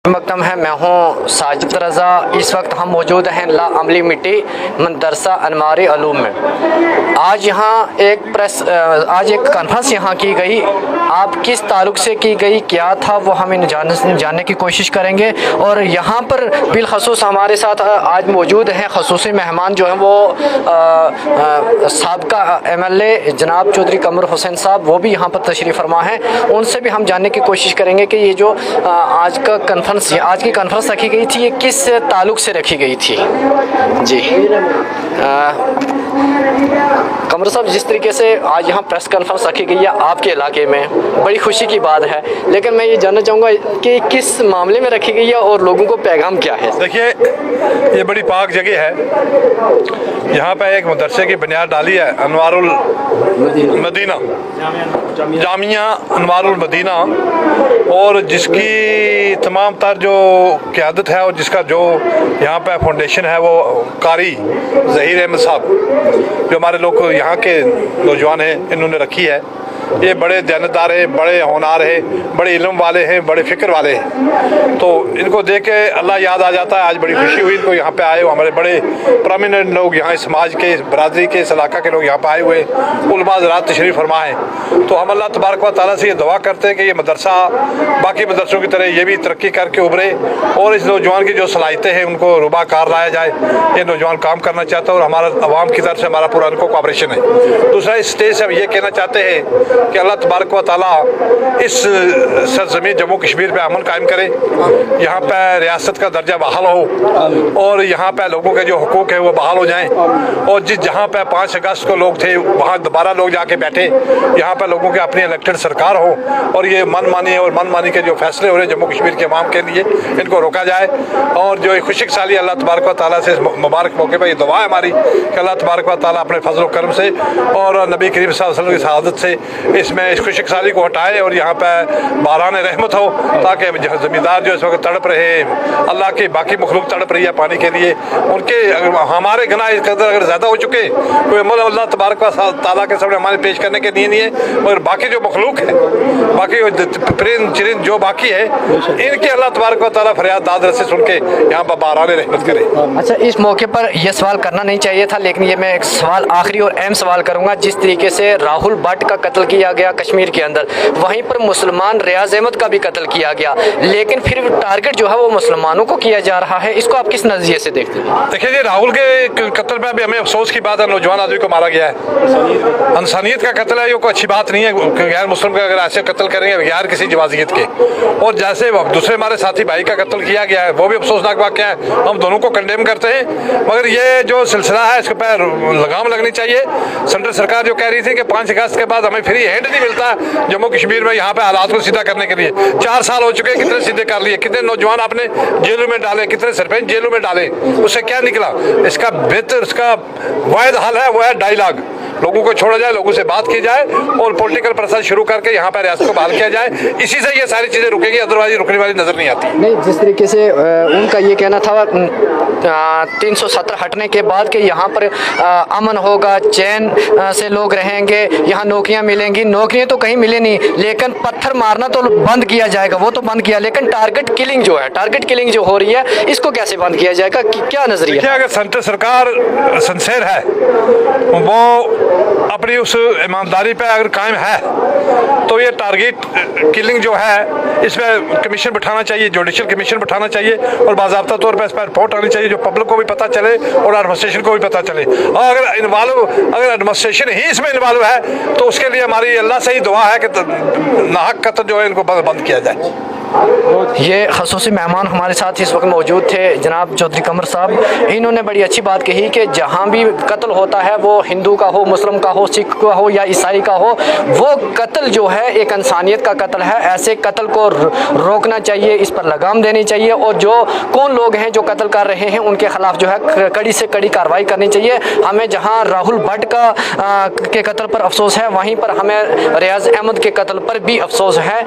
मकदम है। मैं हूँ साजिद रज़ा। इस वक्त हम मौजूद हैं ला अमली मिट्टी मदरसा अनवारी अलूम में। आज एक कॉन्फ्रेंस यहाँ की गई। आप किस ताल्लुक़ से की गई, क्या था वो हम जानने की कोशिश करेंगे। और यहाँ पर बिलखसूस हमारे साथ आज मौजूद हैं खसूसी मेहमान जो हैं वो साबका MLA जनाब चौधरी कमर हुसैन साहब, वो भी यहाँ पर तशरीफ़ फरमा हैं। उनसे भी हम जानने की कोशिश करेंगे कि ये जो आज की कॉन्फ्रेंस रखी गई थी, ये किस ताल्लुक़ से रखी गई थी। जी कमर साहब, जिस तरीके से आज यहाँ प्रेस कॉन्फ्रेंस रखी गई है आपके इलाके में, बड़ी खुशी की बात है, लेकिन मैं ये जानना चाहूँगा कि किस मामले में रखी गई है और लोगों को पैगाम क्या है। देखिए, ये बड़ी पाक जगह है। यहाँ पे एक मदरसे की बुनियाद डाली है, अनवारुल मदीना, जामिया अनवारुल मदीना, और जिसकी तमाम तर जो क़यादत है और जिसका जो यहाँ पे फाउंडेशन है वो कारी ज़हीर अहमद साहब, जो हमारे लोग यहाँ के नौजवान हैं, इन्होंने रखी है। ये बड़े दयानतदार हैं, बड़े होनहार हैं, बड़े इल्म वाले हैं, बड़े फ़िक्र वाले हैं। तो इनको देख के अल्लाह याद आ जाता है। आज बड़ी खुशी हुई इनको यहाँ पे आए हो। हमारे बड़े प्रोमिनेंट लोग यहाँ, इस समाज के, इस बरादरी के, इस इलाका के लोग यहाँ पे आए हुए, उलमा हज़रात तशरीफ़ फरमा हैं। तो हम अल्लाह तबारक व तआला से ये दुआ करते हैं कि ये मदरसा बाकी मदरसों की तरह ये भी तरक्की करके उभरे और इस नौजवान की जो सलाहियतें हैं उनको रुबाकार लाया जाए। ये नौजवान काम करना चाहता है और हमारा आवाम की तरफ से हमारा पूरा उनको कोऑपरेशन है। दूसरा, इस स्टेज से हम ये कहना चाहते हैं कि अल्लाह तबारक व तआला इस सरज़मीन जम्मू कश्मीर पे अमन कायम करे, यहाँ पे रियासत का दर्जा बहाल हो और यहाँ पे लोगों के जो हुकूक है वो बहाल हो जाएं। और जहाँ पे 5 अगस्त को लोग थे वहाँ दोबारा लोग जाके बैठे, यहाँ पे लोगों के अपनी इलेक्टेड सरकार हो और ये मनमानी के जो फैसले हो रहे हैं जम्मू कश्मीर के अवाम के लिए, इनको रोका जाए। और जो खुशी साली अल्लाह तबारक व तआला से इस मुबारक मौके पर ये दुआ है हमारी कि अल्लाह तबारक व तआला अपने फजल करम से और नबी करीम सल्लल्लाहु अलैहि वसल्लम की शहादत से इसमें इस खुशी साली को हटाए और यहाँ पे बारान रहमत हो, ताकि ज़मींदार जो इस वक्त तड़प रहे, अल्लाह की बाकी मखलूक तड़प रही है पानी के लिए, उनके हमारे गुनाह इस कदर अगर ज़्यादा हो चुके, कोई अमल अल्लाह तबारक व तआला के सामने हमारे पेश करने के लिए नहीं है, मगर बाकी जो मखलूक है, बाकी परिंद चिरिंद जो बाकी है, इनके अल्लाह तबारक व तआला फरियाद दाद रसे सुन के यहाँ पर बारान रहमत करे। अच्छा, इस मौके पर यह सवाल करना नहीं चाहिए था, लेकिन ये मैं एक सवाल आखिरी और अहम सवाल करूँगा। जिस तरीके से राहुल भट्ट का कत्ल किया गया कश्मीर के अंदर, वहीं पर मुसलमान रियाज अहमद का भी कत्ल किया गया, लेकिन फिर टारगेट जो है वो मुसलमानों को किया जा रहा है, इसको आप किस नज़रिए से देखते हैं? देखिए जी, राहुल के कत्ल में भी हमें अफसोस की बात है, नौजवान आदमी को मारा गया है। इंसानियत का कत्ल है, ये कोई अच्छी बात नहीं है। गैर मुस्लिम का अगर ऐसे कत्ल करेंगे बगैर किसी जवाजियत के, और जैसे दूसरे हमारे साथी भाई का कत्ल किया गया है, वो भी अफसोसनाक वाक़या है। हम दोनों को कंडेम करते हैं, मगर ये जो सिलसिला है इसके पर लगाम लगनी चाहिए। सेंट्रल सरकार जो कह रही थी कि 5 अगस्त के बाद हमें फ्री हैंड नहीं मिलता जम्मू कश्मीर में यहाँ पे हालात को सीधा करने के लिए, 4 साल हो चुके, कितने सीधे कर लिए, कितने नौजवान आपने जेलों में डाले, कितने सरपंच जेलों में डाले, उससे क्या निकला? इसका बेहतर, इसका वाहिद हल है वो है डायलॉग। लोगों को छोड़ा जाए, लोगों से बात की जाए और पॉलिटिकल प्रोसेस शुरू करके यहाँ पर रियासत को बहाल किया जाए। इसी से ये सारी चीज़ें रुकेगी, अदरवाइज रुकने वाली नजर नहीं आती। नहीं, जिस तरीके से उनका ये कहना था 370 हटने के बाद कि यहाँ पर अमन होगा, चैन से लोग रहेंगे, यहाँ नौकरियाँ मिलेंगी। नौकरियाँ तो कहीं मिले नहीं, लेकिन पत्थर मारना तो बंद किया जाएगा, वो तो बंद किया, लेकिन टारगेट किलिंग जो हो रही है, इसको कैसे बंद किया जाएगा? क्या नजरिया? देखिए, अगर सेंट्रल सरकार सिंसियर है, वो अपनी उस ईमानदारी पे अगर कायम है, तो ये टारगेट किलिंग जो है इसमें कमीशन बिठाना चाहिए, जुडिशल कमीशन बिठाना चाहिए और बाज़ाब्ता तौर पर इस पर रिपोर्ट आनी चाहिए, जो पब्लिक को भी पता चले और एडमिनिस्ट्रेशन को भी पता चले। और अगर एडमिनिस्ट्रेशन ही इसमें इन्वॉल्व है तो उसके लिए हमारी अल्लाह से ही दुआ है कि नाहक कत्ल जो है इनको बंद किया जाए। ये खसूसी मेहमान हमारे साथ इस वक्त मौजूद थे, जनाब चौधरी कमर साहब। इन्होंने बड़ी अच्छी बात कही कि जहाँ भी कत्ल होता है, वो हिंदू का हो, मुस्लिम का हो, सिख का हो या ईसाई का हो, वो कत्ल जो है एक इंसानियत का कत्ल है। ऐसे कत्ल को रोकना चाहिए, इस पर लगाम देनी चाहिए, और जो कौन लोग हैं जो कत्ल कर रहे हैं उनके खिलाफ जो है कड़ी से कड़ी कार्रवाई करनी चाहिए। हमें जहाँ राहुल भट्ट के कत्ल पर अफसोस है, वहीं पर हमें रियाज अहमद के कत्ल पर भी अफसोस है।